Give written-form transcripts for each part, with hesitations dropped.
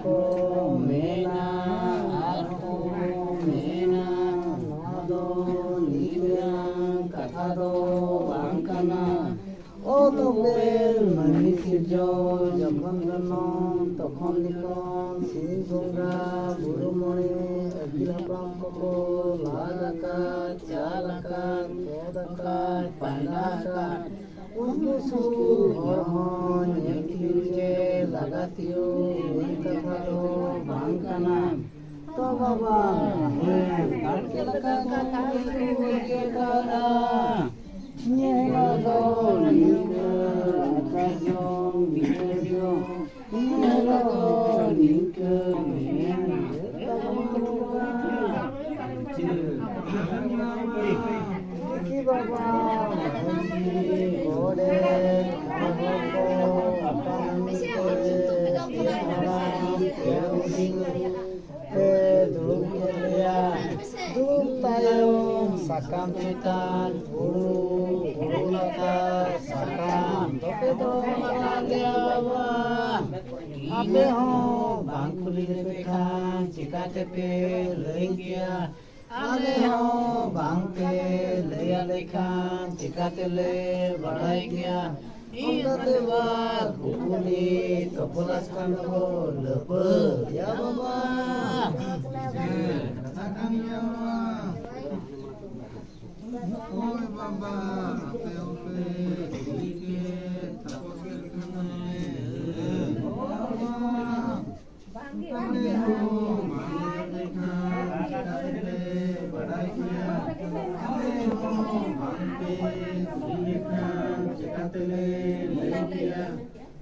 ko mena arko mena noa do nibirang katha do bang kana o tobel mani sirjo jokhon ganon tokhon nikon sing gonga buru mone agil hapram koko lal akat chal akat bod akat panda akat unku su horhon nyekil je lagatio katha do bang kana to baba karke laka ke kara nyela do ningke akajong bijo nyela do ningke mena ki baba ode baba apan sakam citan bulu latar sakam tope do maladewa abe ho bang kuli repekhan cikate pe lengkia ale ho bang pe leya lekhan cikate le badai gya ingate ba kuli topolas kan ko lepe ya baba katakan ya Oi baba, ape dikit, tapos kene. Baba, kane ho, mane dekha, kane badai kiya. Kane ho, mane dekha, chekatele lekiya.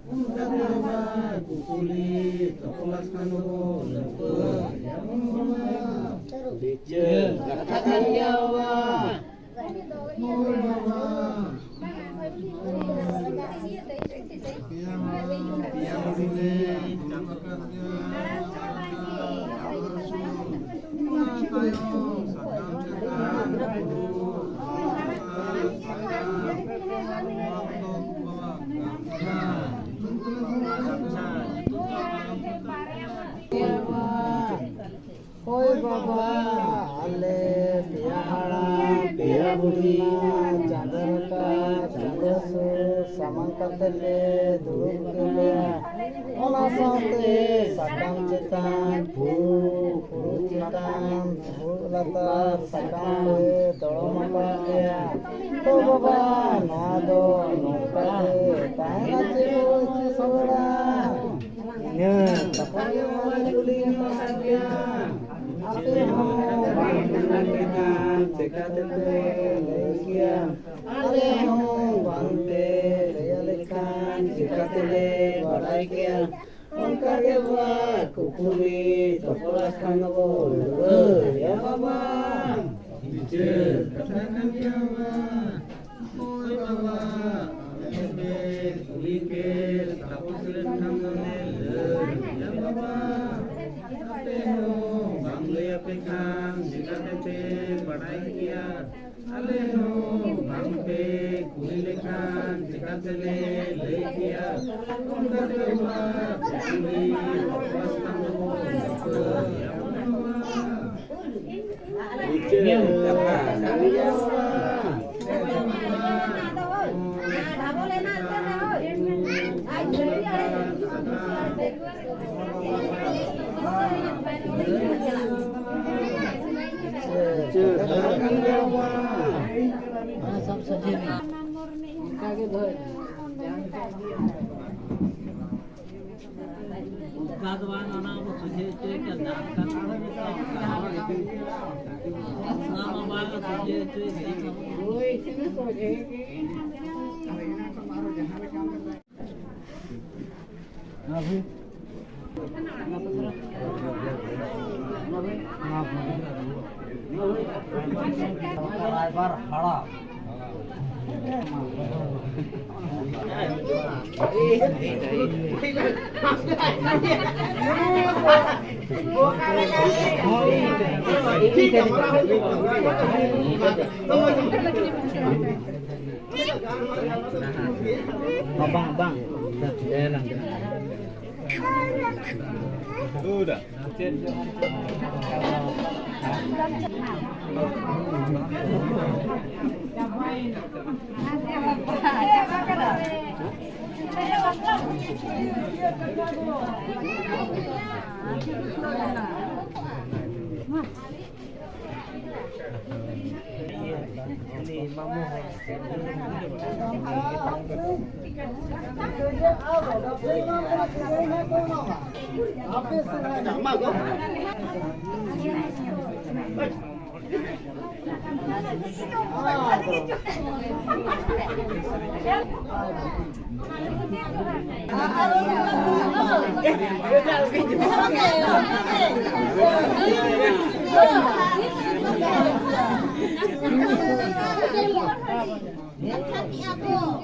Unta baba, kukuli, topolas kano lepo. Ya baba, bice, katakan ya baba. Oi baba, dia bile cakakarnya, tayo sakam cekan, oi baba, ale pihara. Pia budina jandaraka jandasu samangkatele duruk kele ona saute sakam cetan puru cetan puru latar sakam le dolomapa ya to baba nado nokate taina chiru chisora ne tapaya mane kuli masakya ape ho Cekatete lekia ale ho bante lealekan cekatele badai kia onka ge ba kukuli topolas kanobo ya baba bice katakan ya baba oi baba ebe kulike tapos len kamne ya baba ape ho bangle apekan cekatete badai kia ale ho bangpe kulilekan cikatele lekia onka dewa kuli pas kamu ya bice apa kami ya सब सजे आगे धर बादवान आना वो सजे के दान का ना बाग सजे के वो इतने सजे के अरेना तुम्हारो जहां में काम करता है अभी बार खड़ा Bang, jalan. Udah. Hati aku.